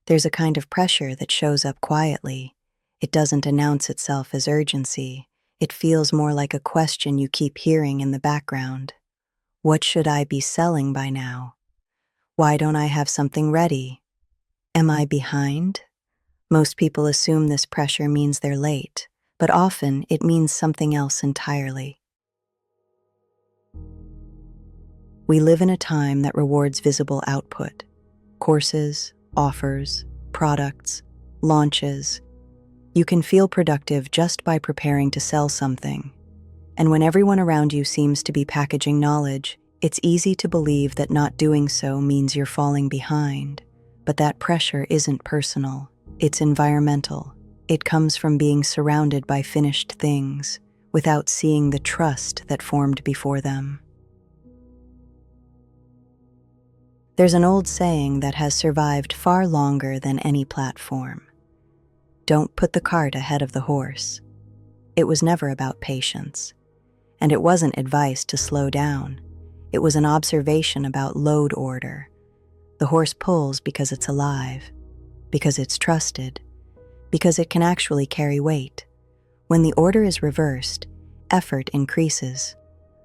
There's a kind of pressure that shows up quietly. It doesn't announce itself as urgency. It feels more like a question you keep hearing in the background. What should I be selling by now? Why don't I have something ready? Am I behind? Most people assume this pressure means they're late, but often it means something else entirely. We live in a time that rewards visible output: courses, offers, products, launches. You can feel productive just by preparing to sell something. And when everyone around you seems to be packaging knowledge, it's easy to believe that not doing so means you're falling behind. But that pressure isn't personal, it's environmental. It comes from being surrounded by finished things, without seeing the trust that formed before them. There's an old saying that has survived far longer than any platform. Don't put the cart ahead of the horse. It was never about patience. And it wasn't advice to slow down. It was an observation about load order. The horse pulls because it's alive, because it's trusted, because it can actually carry weight. When the order is reversed, effort increases,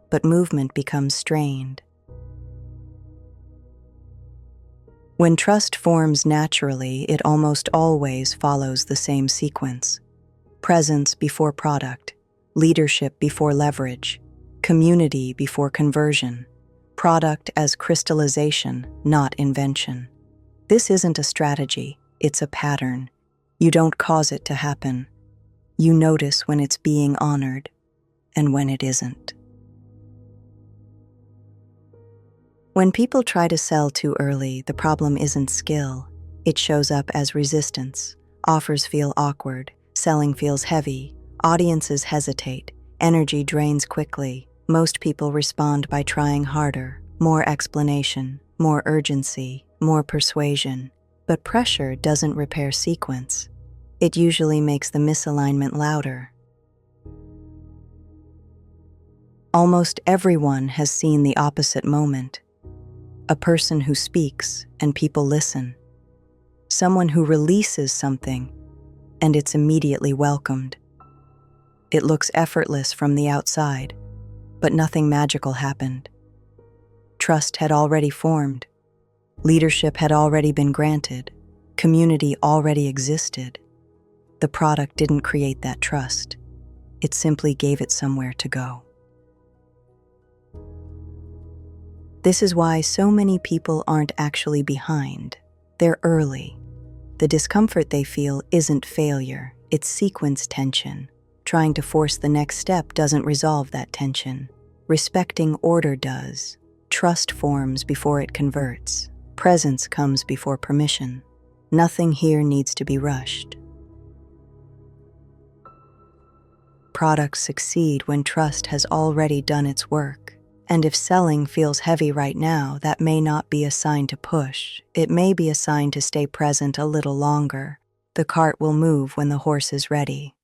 but movement becomes strained. When trust forms naturally, it almost always follows the same sequence: presence before product, leadership before leverage, community before conversion, product as crystallization, not invention. This isn't a strategy, it's a pattern. You don't cause it to happen. You notice when it's being honored and when it isn't. When people try to sell too early, the problem isn't skill. It shows up as resistance. Offers feel awkward, selling feels heavy, audiences hesitate, energy drains quickly. Most people respond by trying harder, more explanation, more urgency, more persuasion. But pressure doesn't repair sequence. It usually makes the misalignment louder. Almost everyone has seen the opposite moment. A person who speaks and people listen. Someone who releases something and it's immediately welcomed. It looks effortless from the outside, but nothing magical happened. Trust had already formed. Leadership had already been granted. Community already existed. The product didn't create that trust. It simply gave it somewhere to go. This is why so many people aren't actually behind. They're early. The discomfort they feel isn't failure, it's sequence tension. Trying to force the next step doesn't resolve that tension. Respecting order does. Trust forms before it converts. Presence comes before permission. Nothing here needs to be rushed. Products succeed when trust has already done its work. And if selling feels heavy right now, that may not be a sign to push. It may be a sign to stay present a little longer. The cart will move when the horse is ready.